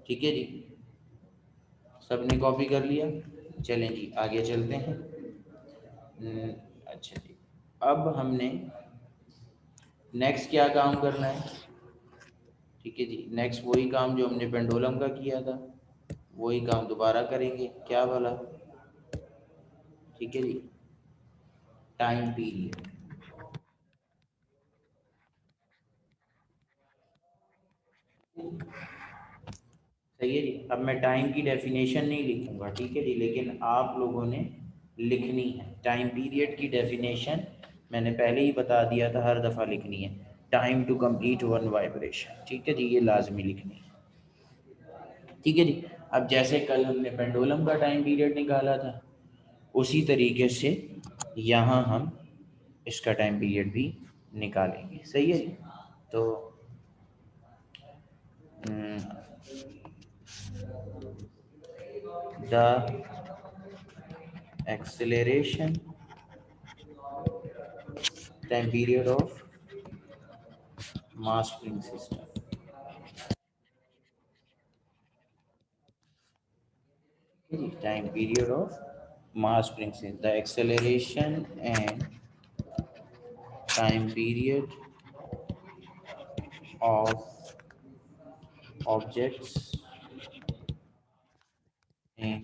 ठीक है जी, सबने कॉपी कर लिया। चलें जी आगे चलते हैं। अच्छा जी, अब हमने नेक्स्ट क्या काम करना है? ठीक है जी, नेक्स्ट वही काम जो हमने पेंडुलम का किया था, वही काम दोबारा करेंगे। क्या वाला? ठीक है जी, टाइम पीरियड। सही है जी। अब मैं टाइम की डेफिनेशन नहीं लिखूंगा, ठीक है जी, लेकिन आप लोगों ने लिखनी है। टाइम पीरियड की डेफिनेशन मैंने पहले ही बता दिया था, हर दफ़ा लिखनी है। Time to complete one vibration, ठीक है जी, ये लाजमी लिखनी है। ठीक है जी। अब जैसे कल हमने पेंडुलम का टाइम पीरियड निकाला था, उसी तरीके से यहाँ हम इसका टाइम पीरियड भी निकालेंगे। सही है जी। तो the acceleration time period of mass spring system. Time period of mass spring system. The acceleration and time period of objects in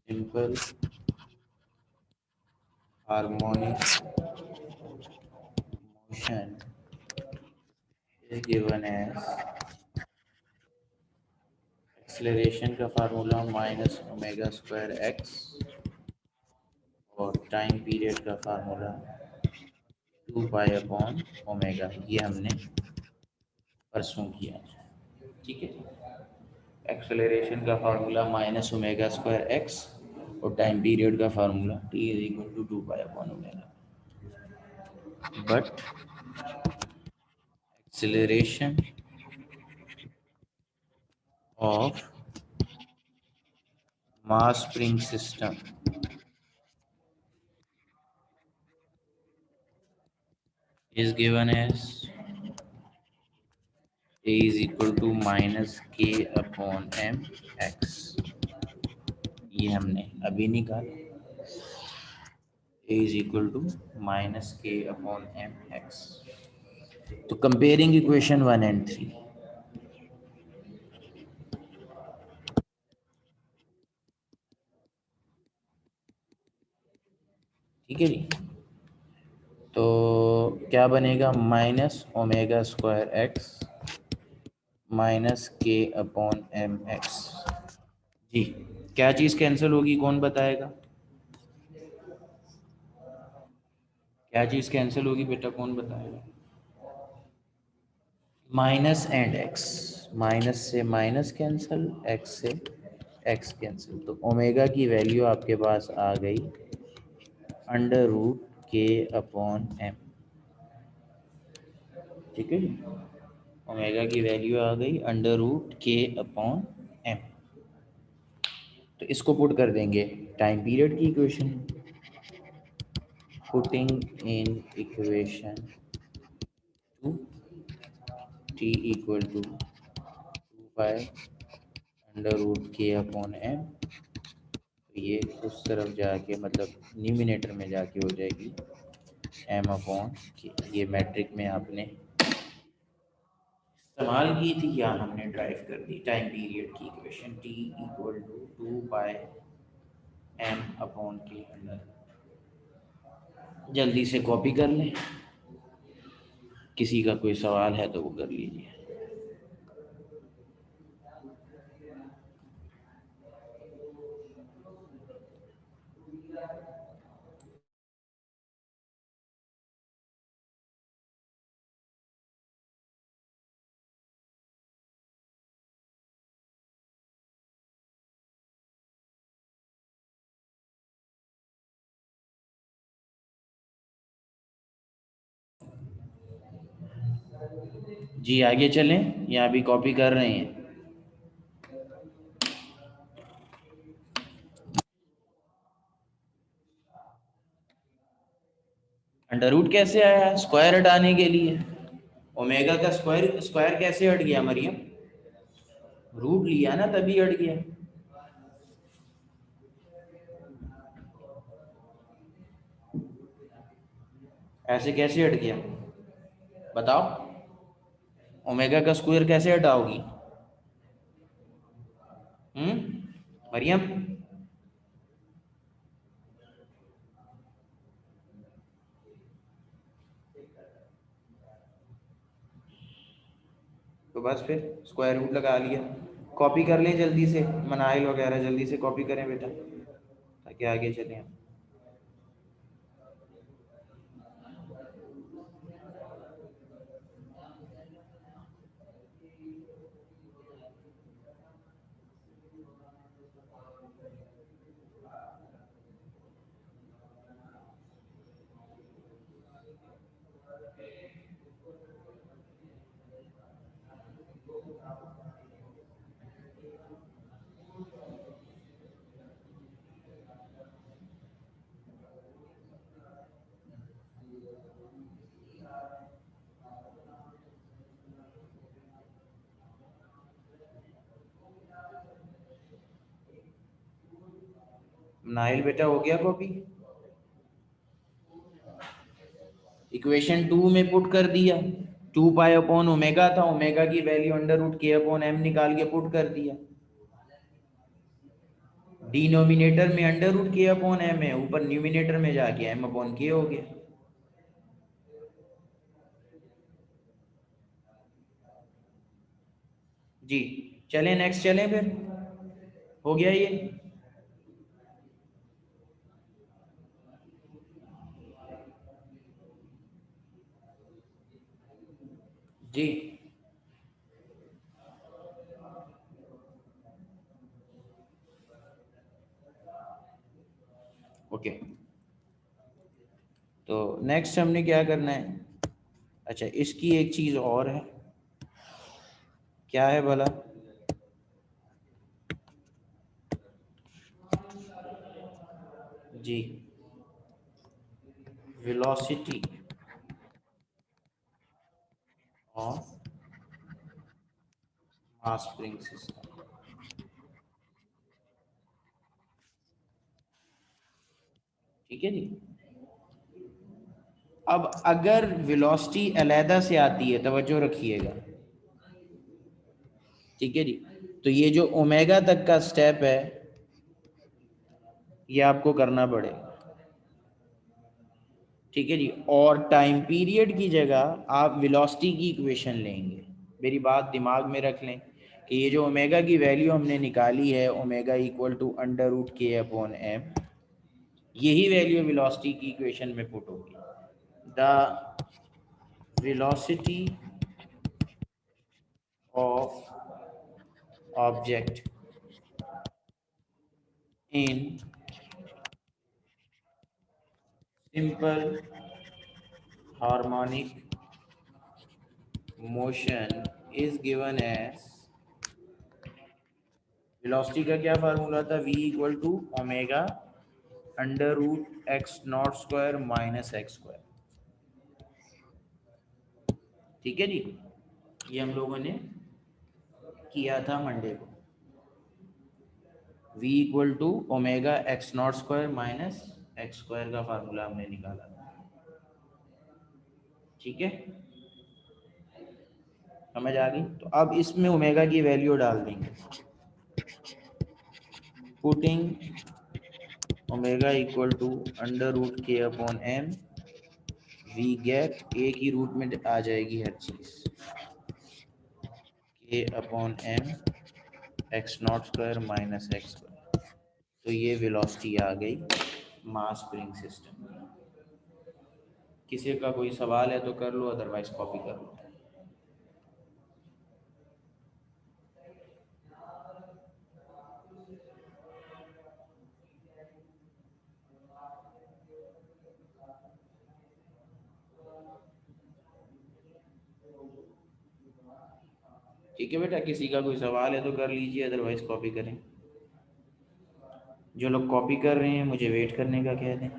simple harmonic motion is given as acceleration का formula minus omega square x और time period का formula 2 pi upon omega. ये हमने परसों किया। ठीक है, acceleration का formula minus omega square x और टाइम पीरियड का formula T is equal to 2 pi upon omega. But acceleration of mass spring system is given as A is equal to minus k upon m x. ये हमने अभी निकाला। A is equal to minus k upon m x. तो comparing equation 1 and 3, ठीक है जी। तो क्या बनेगा? Minus omega square x minus k upon m x. जी, क्या चीज़ कैंसिल होगी? कौन बताएगा? क्या चीज़ कैंसिल होगी बेटा, कौन बताएगा? माइनस एंड एक्स, माइनस से माइनस कैंसिल, एक्स से एक्स कैंसिल। तो ओमेगा की वैल्यू आपके पास आ गई under root k upon m. ठीक है जी, ओमेगा की वैल्यू आ गई under root k upon m. तो इसको पुट कर देंगे टाइम पीरियड की equation. Putting in equation two t equal to 2 pi under root k upon m. तो ये उस तरफ जाके मतलब न्यूमिनेटर में जाके हो जाएगी एम अपॉन के। ये मैट्रिक में आपने इस्तेमाल की थी या हमने ड्राइव कर दी टाइम पीरियड की equation t equal to 2 pi m upon k अंदर। जल्दी से कॉपी कर लें, किसी का कोई सवाल है तो वो कर लीजिए। जी आगे चलें या अभी कॉपी कर रहे हैं? अंडर रूट कैसे आया? स्क्वायर हटाने के लिए। ओमेगा का स्क्वायर, स्क्वायर कैसे हट गया मरियम? रूट लिया ना तभी अड़ गया। ऐसे कैसे हट गया बताओ? ओमेगा का स्क्वायर कैसे हटाओगी? मरियम? तो बस फिर स्क्वायर रूट लगा लिया। कॉपी कर लें जल्दी से, मनाइल वगैरह जल्दी से कॉपी करें बेटा, ताकि आगे चलें। नाइल बेटा हो गया कॉपी? इक्वेशन 2 में पुट कर दिया। 2 पाई अपॉन ओमेगा था, ओमेगा की value under root k upon M निकाल के पुट कर दिया। डिनोमिनेटर में under root k upon M है, ऊपर न्यूमिनेटर में जाके एम अपॉन के हो गया। जी चलें नेक्स्ट, चलें फिर, हो गया ये। जी ओके, तो नेक्स्ट हमने क्या करना है? अच्छा इसकी एक चीज़ और है, क्या है भला? जी velocity of mass spring system. ठीक है जी। अब अगर वेलोसिटी अलहदा से आती है, तवज्जो रखिएगा, ठीक है जी, तो ये जो ओमेगा तक का स्टेप है ये आपको करना पड़ेगा, ठीक है जी। और टाइम पीरियड की जगह आप वेलोसिटी की इक्वेशन लेंगे। मेरी बात दिमाग में रख लें कि ये जो ओमेगा की वैल्यू हमने निकाली है, omega equal to under root k upon m, यही वैल्यू वेलोसिटी की इक्वेशन में पुट होगी। The velocity of object in simple harmonic motion is given as, velocity का क्या फार्मूला था? v equal to omega under root x not square minus x square, ठीक है जी। ये हम लोगों ने किया था मंडे को। v equal to omega x not square minus x square का फार्मूला हमने निकाला था, ठीक है, समझ आ गई? तो अब इसमें ओमेगा की वैल्यू डाल देंगे, putting omega equal to under root k upon m, we get एक ही रूट में आ जाएगी हर चीज़, k upon m x not square minus x square. तो ये वेलोसिटी आ गई मास स्प्रिंग सिस्टम। किसी का कोई सवाल है तो कर लो, अदरवाइज कॉपी कर लो। ठीक है बेटा, किसी का कोई सवाल है तो कर लीजिए, अदरवाइज कॉपी करें। जो लोग कॉपी कर रहे हैं मुझे वेट करने का कह दें।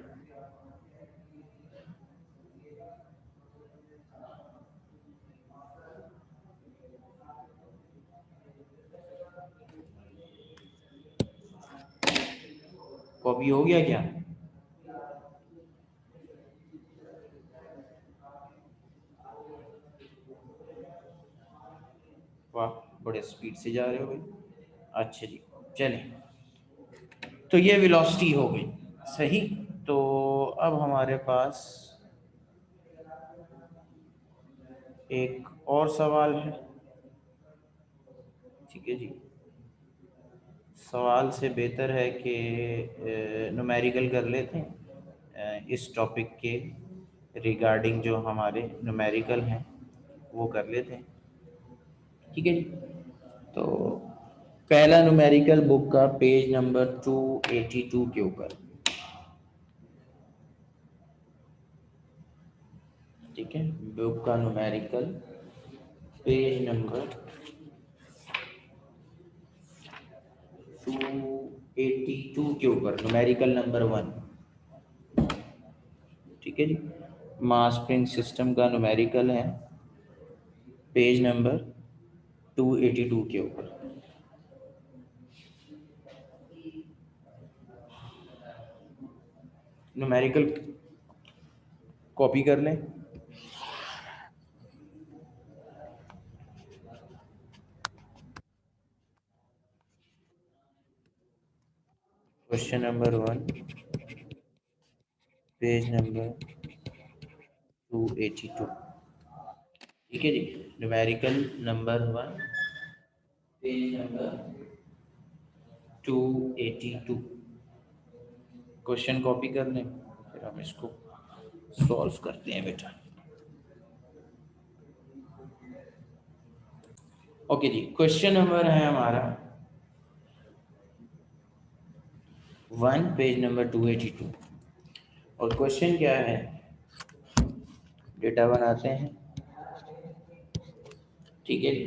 कॉपी हो गया क्या? वाह, बड़े स्पीड से जा रहे हो भाई। अच्छा जी, चलें, तो ये वेलोसिटी हो गई सही। तो अब हमारे पास एक और सवाल है, ठीक है जी। सवाल से बेहतर है कि न्यूमेरिकल कर लेते हैं इस टॉपिक के रिगार्डिंग, जो हमारे न्यूमेरिकल हैं वो कर लेते हैं, ठीक है जी। तो पहला न्यूमेरिकल बुक का पेज नंबर 282 के ऊपर, ठीक है, बुक का न्यूमेरिकल पेज नंबर 282 के ऊपर, न्यूमेरिकल नंबर 1, ठीक है जी। मास स्प्रिंग सिस्टम का न्यूमेरिकल है, पेज नंबर 282 के ऊपर। न्यूमेरिकल कॉपी कर लें। क्वेश्चन नंबर 1, पेज नंबर 282, ठीक है जी। Numerical number 1, page number 282। Question copy कर लें, फिर हम इसको सॉल्व करते हैं बेटा। ओके जी, क्वेश्चन नंबर है हमारा 1, पेज नंबर 282। और क्वेश्चन क्या है, डेटा बनाते हैं, ठीक है जी।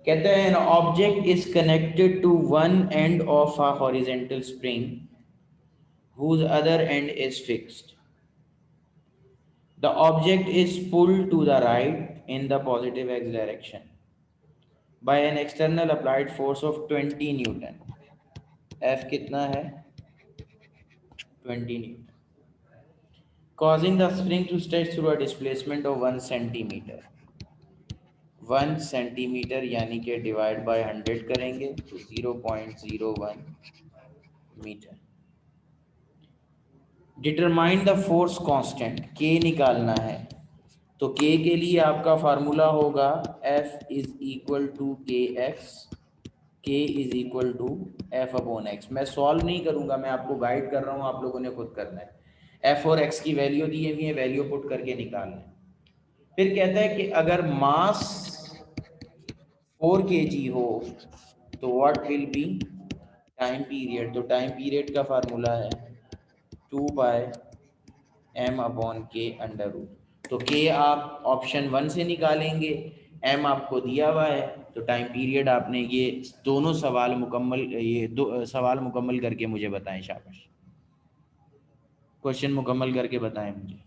कहते हैं an object is connected to one end of a horizontal spring whose other end is fixed. The object is pulled to the right in the positive x direction by an external applied force of 20 Newton. F कितना है? 20 Newton. Causing the spring to stretch through a displacement of 1 centimeter. 1 centimetre यानी कि divide by 100 करेंगे तो 0.01 metre. Determine the force constant, k निकालना है। तो k के लिए आपका फार्मूला होगा F is equal to k x, k is equal to F upon x. मैं सॉल्व नहीं करूंगा, मैं आपको गाइड कर रहा हूं, आप लोगों ने खुद करना है। एफ और एक्स की वैल्यू दी हुई है, वैल्यू पुट करके निकालना है। फिर कहता है कि अगर मास 4 kg हो तो what will be time period. तो टाइम पीरियड का फार्मूला है 2 पाई m/k अंडर रूट। तो के आप ऑप्शन 1 से निकालेंगे, m आपको दिया हुआ है, तो टाइम पीरियड आपने ये दोनों सवाल मुकम्मल, ये दो सवाल मुकम्मल करके मुझे बताएं, शाबाश। क्वेश्चन मुकम्मल करके बताएं मुझे,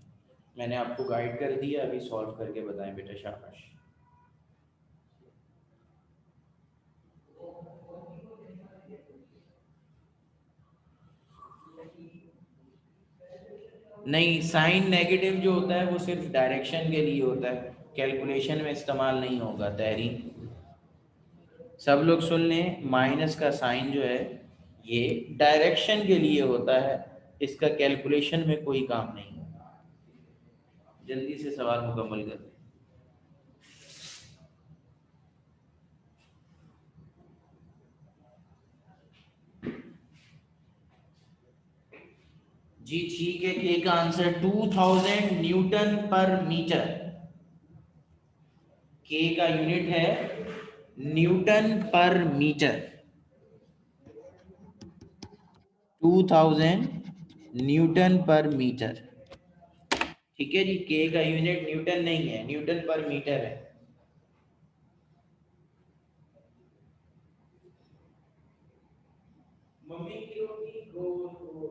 मैंने आपको गाइड कर दिया, अभी सॉल्व करके बताएं बेटा, शाबाश। नहीं, साइन नेगेटिव जो होता है वो सिर्फ डायरेक्शन के लिए होता है, कैलकुलेशन में इस्तेमाल नहीं होगा। तहरीर सब लोग सुन लें, माइनस का साइन जो है ये डायरेक्शन के लिए होता है, इसका कैलकुलेशन में कोई काम नहीं होगा। जल्दी से सवाल मुकम्मल कर दें जी। ठीक है, के का आंसर 2000 न्यूटन पर मीटर। के का यूनिट है न्यूटन पर मीटर, 2000 न्यूटन पर मीटर, ठीक है जी। के का यूनिट न्यूटन नहीं है, न्यूटन पर मीटर है। मम्मी की रोटी गोल गोल,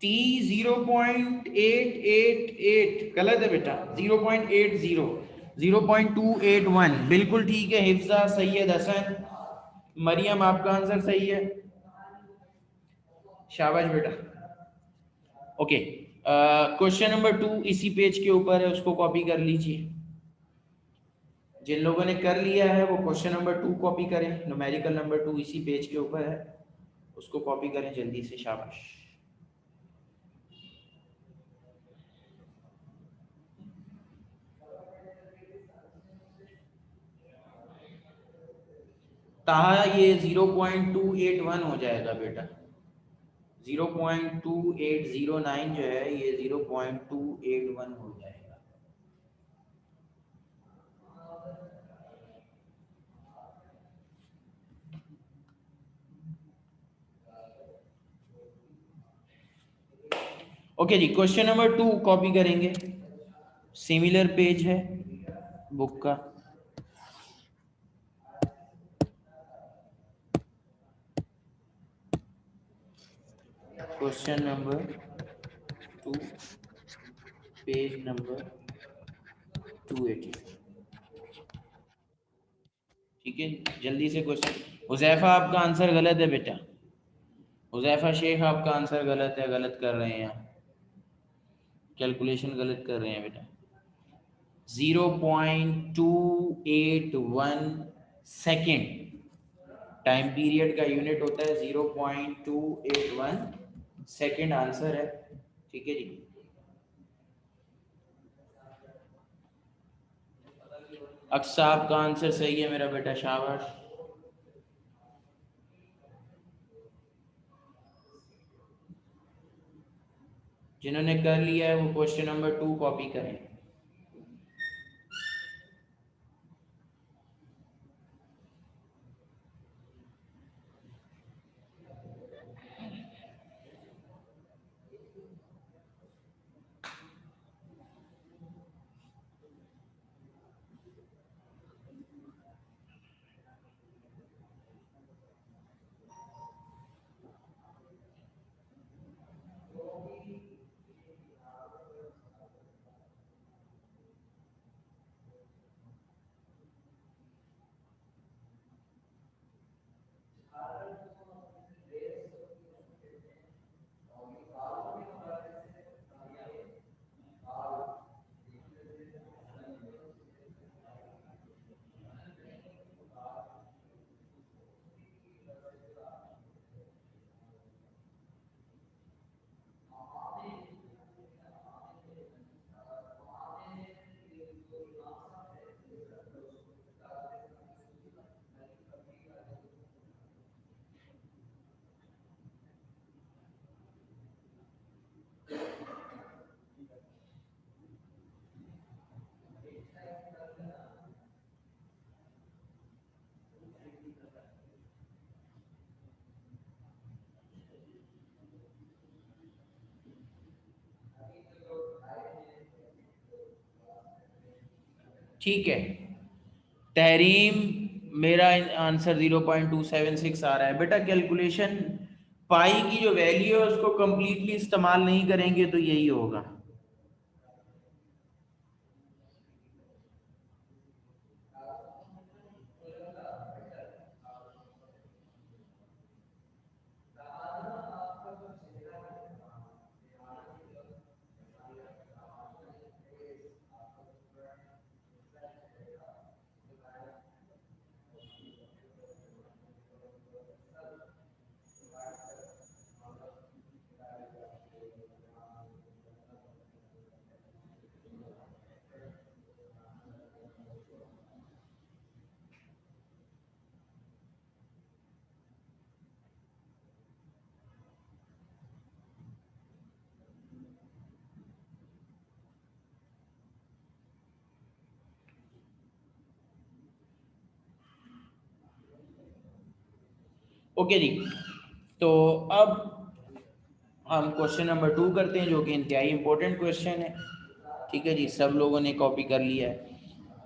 T 0.888 गलत है बेटा, 0.80, 0.281 बिल्कुल ठीक है। हिफ्जा, सैयद हसन, मरियम आपका आंसर सही है, शाबाश बेटा। ओके, क्वेश्चन नंबर 2 इसी पेज के ऊपर है, उसको कॉपी कर लीजिए। जिन लोगों ने कर लिया है वो क्वेश्चन नंबर 2 कॉपी करें, न्यूमेरिकल नंबर 2 इसी पेज के ऊपर है, उसको कॉपी करें जल्दी से, शाबाश। ताहा ये 0.281 हो जाएगा बेटा, 0.2809 जो है ये 0.281 हो जाएगा। ओके जी, क्वेश्चन नंबर 2 कॉपी करेंगे, सिमिलर पेज है बुक का। क्वेश्चन नंबर 2 पेज नंबर 280, ठीक है। जल्दी से क्वेश्चन, हुजैफा आपका आंसर गलत है बेटा, हुजैफा शेख आपका आंसर गलत है, गलत कर रहे हैं, कैलकुलेशन गलत कर रहे हैं बेटा। 0.281 सेकेंड टाइम पीरियड का यूनिट होता है, 0.281 सेकेंड आंसर है, ठीक है जी। अक्सा आपका आंसर सही है मेरा बेटा, शाबाश। जिन्होंने कर लिया है वो क्वेश्चन नंबर 2 कॉपी करें। ठीक है, तहरीम, मेरा आंसर 0.276 आ रहा है बेटा। कैलकुलेशन पाई की जो वैल्यू है उसको कंप्लीटली इस्तेमाल नहीं करेंगे तो यही होगा। ओके जी, तो अब हम क्वेश्चन नंबर 2 करते हैं, जो कि इंतहाई इंपॉर्टेंट क्वेश्चन है, ठीक है जी। सब लोगों ने कॉपी कर लिया है।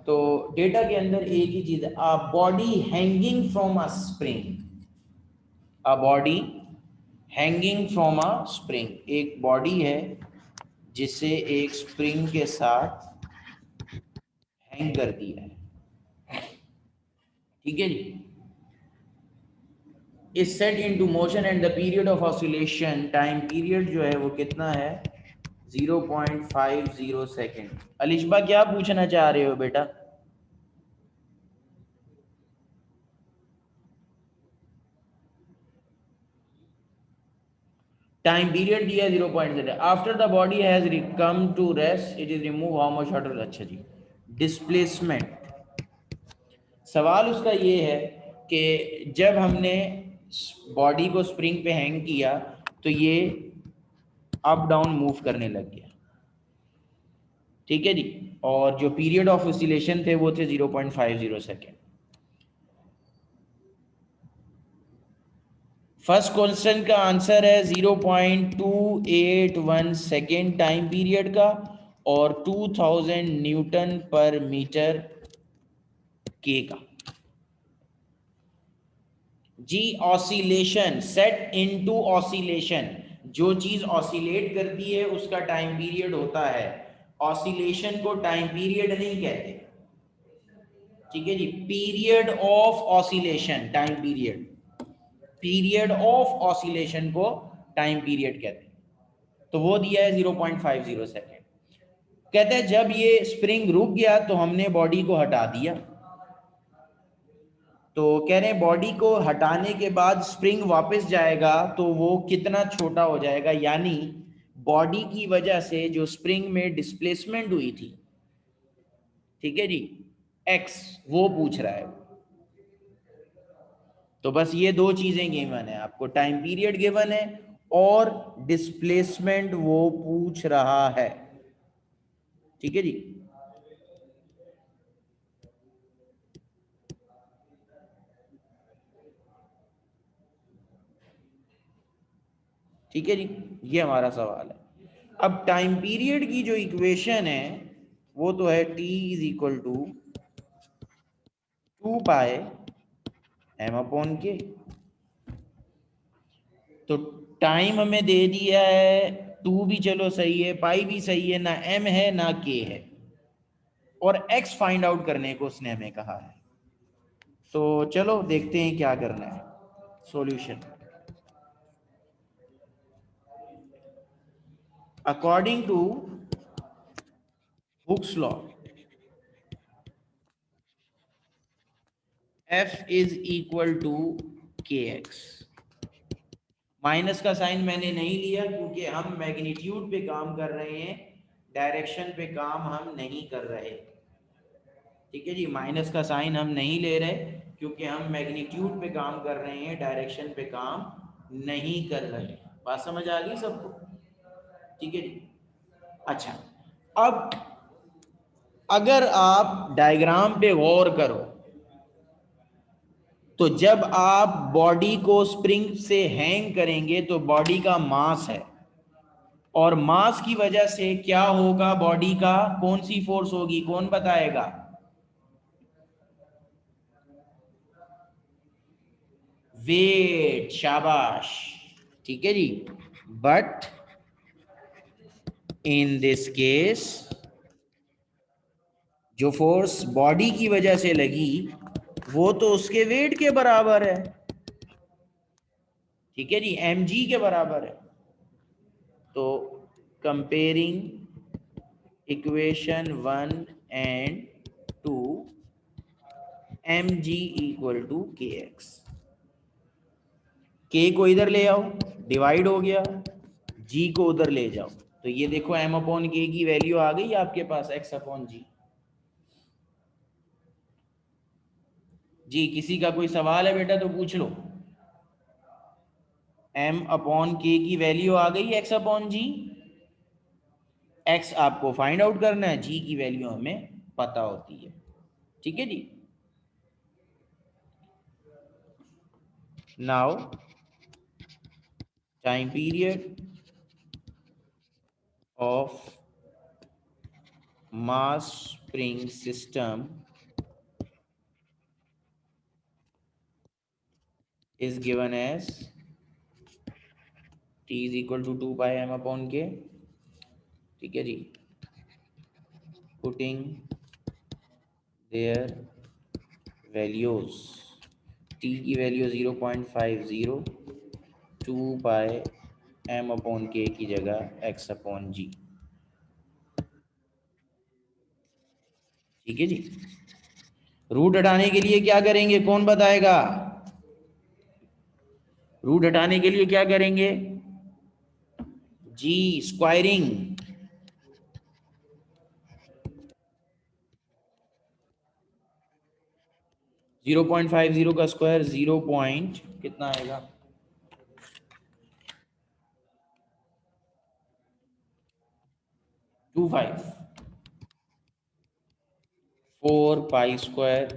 तो डेटा के अंदर एक ही चीज है, a body hanging from a spring, a body hanging from a spring, एक बॉडी है जिसे एक स्प्रिंग के साथ हैंग कर दिया है, ठीक है जी। Is set into motion and the period of oscillation, time period जो है वो कितना है 0.50 सेकेंड। अलिशबा क्या पूछना चाह रहे हो बेटा? टाइम पीरियड दिया 0.0। After the body has come to rest it is remove how much water. अच्छा जी, डिस्प्लेसमेंट, सवाल उसका ये है कि जब हमने बॉडी को स्प्रिंग पे हैंग किया तो ये अप डाउन मूव करने लग गया, ठीक है जी। और जो पीरियड ऑफ ऑसिलेशन थे वो थे 0.50 सेकेंड। फर्स्ट क्वेश्चन का आंसर है 0.281 सेकेंड टाइम पीरियड का और 2000 न्यूटन पर मीटर के का। जी ऑसिलेशन, सेट इनटू ऑसिलेशन, जो चीज ऑसिलेट करती है उसका टाइम पीरियड होता है, ऑसिलेशन को टाइम पीरियड नहीं कहते, ठीक है जी। Period of oscillation time period, period of oscillation को टाइम पीरियड कहते हैं। तो वो दिया है 0.50 सेकेंड। कहते हैं जब ये स्प्रिंग रुक गया तो हमने बॉडी को हटा दिया, तो कह रहे हैं बॉडी को हटाने के बाद स्प्रिंग वापस जाएगा तो वो कितना छोटा हो जाएगा, यानी बॉडी की वजह से जो स्प्रिंग में डिस्प्लेसमेंट हुई थी, ठीक है जी, एक्स, वो पूछ रहा है। तो बस ये दो चीजें गिवन है आपको, टाइम पीरियड गिवन है और डिस्प्लेसमेंट वो पूछ रहा है, ठीक है जी। ठीक है जी, ये हमारा सवाल है। अब टाइम पीरियड की जो इक्वेशन है वो तो है t is equal to 2 pi m upon k. तो टाइम हमें दे दिया है, टू भी चलो सही है, पाई भी सही है, ना एम है ना के है, और एक्स फाइंड आउट करने को उसने हमें कहा है। तो चलो देखते हैं क्या करना है। Solution, according to Hooke's law, F is equal to k x. Minus का साइन मैंने नहीं लिया क्योंकि हम मैग्नीट्यूड पे काम कर रहे हैं, डायरेक्शन पे काम हम नहीं कर रहे, ठीक है जी। माइनस का साइन हम नहीं ले रहे क्योंकि हम मैग्नीट्यूड पे काम कर रहे हैं, डायरेक्शन पे काम नहीं कर रहे। बात समझ आ गई सबको? ठीक है जी। अच्छा, अब अगर आप डायग्राम पे गौर करो तो जब आप बॉडी को स्प्रिंग से हैंग करेंगे तो बॉडी का मास है, और मास की वजह से क्या होगा, बॉडी का कौन सी फोर्स होगी, कौन बताएगा? वेट, शाबाश, ठीक है जी। बट इन दिस केस जो फोर्स बॉडी की वजह से लगी वो तो उसके वेट के बराबर है, ठीक है जी, mg के बराबर है। तो comparing equation 1 and 2, mg equal to k x. K को इधर ले आओ, डिवाइड हो गया, जी को उधर ले जाओ, तो ये देखो एम अपॉन के की वैल्यू आ गई आपके पास, एक्स अपॉन जी। जी किसी का कोई सवाल है बेटा तो पूछ लो। एम अपॉन के की वैल्यू आ गई, एक्स अपॉन जी। एक्स आपको फाइंड आउट करना है, जी की वैल्यू हमें पता होती है, ठीक है जी। Now time period of mass spring system is given as T is equal to 2 pi m/k, ठीक है जी। पुटिंग देयर वैल्यूज, टी की वैल्यू 0.50, 2 पाई m/k की जगह x/g, ठीक है जी। रूट हटाने के लिए क्या करेंगे, कौन बताएगा? रूट हटाने के लिए क्या करेंगे जी? स्क्वायरिंग। 0.50 का स्क्वायर 0 पॉइंट कितना आएगा? 25। 4 पाई स्क्वायर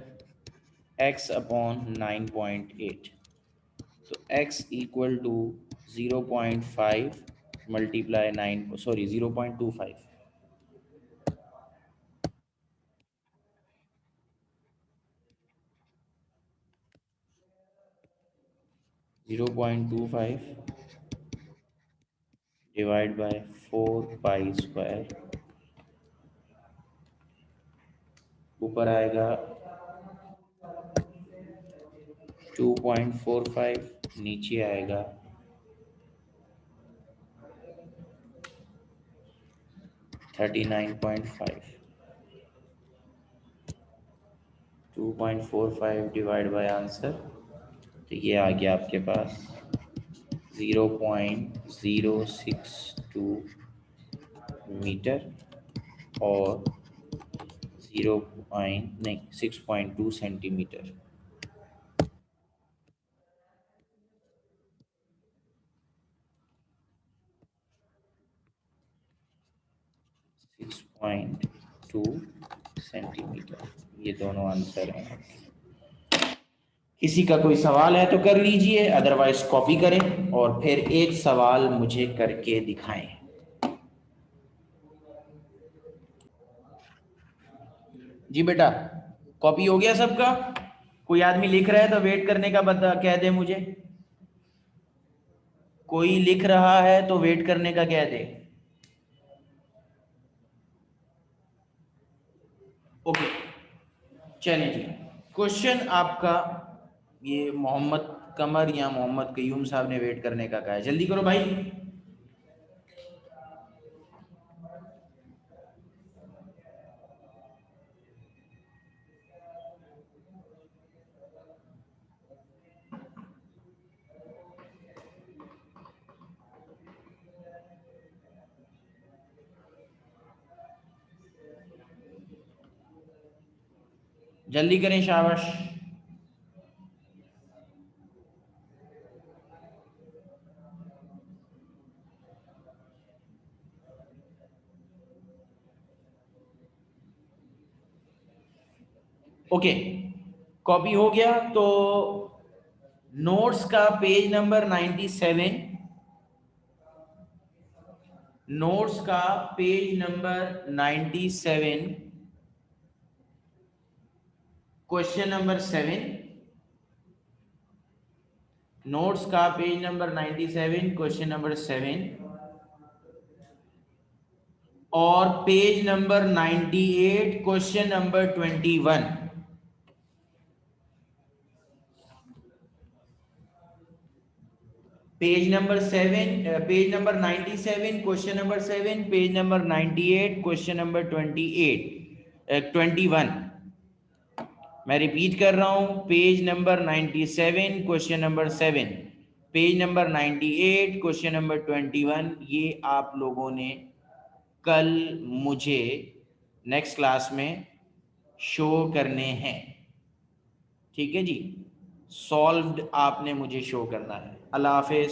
x/9.8, तो x equal to 0.5 multiply 9, sorry 0.25, 0.25 divide by 4 pi square, ऊपर आएगा 2.45, नीचे आएगा 39.5। 2.45 डिवाइड बाय आंसर, तो ये आ गया आपके पास 0.062 मीटर और 6.2 सेंटीमीटर। 6.2 सेंटीमीटर, ये दोनों आंसर हैं। किसी का कोई सवाल है तो कर लीजिए, अदरवाइज कॉपी करें और फिर एक सवाल मुझे करके दिखाएं। जी बेटा, कॉपी हो गया सबका? कोई आदमी लिख रहा है तो वेट करने का बता, कह दे मुझे। कोई लिख रहा है तो वेट करने का कह दे। ओके, चलिए जी। क्वेश्चन आपका, ये मोहम्मद कमर या मोहम्मद कयूम साहब ने वेट करने का कहा है, जल्दी करो भाई। जल्दी करें, शाबाश। ओके, कॉपी हो गया तो नोट्स का पेज नंबर 97, नोट्स का page number 97, question number 7। Notes का पेज नंबर 97, क्वेश्चन नंबर 7 और page number 98, question number 21। Page number 7, page number 97, question number 7, page number 98, question number 21। मैं रिपीट कर रहा हूं, page number 97, question number 7, page number 98, question number 21। ये आप लोगों ने कल मुझे नेक्स्ट क्लास में शो करने हैं, ठीक है जी। सॉल्व्ड आपने मुझे शो करना है। अल्लाह हाफिज।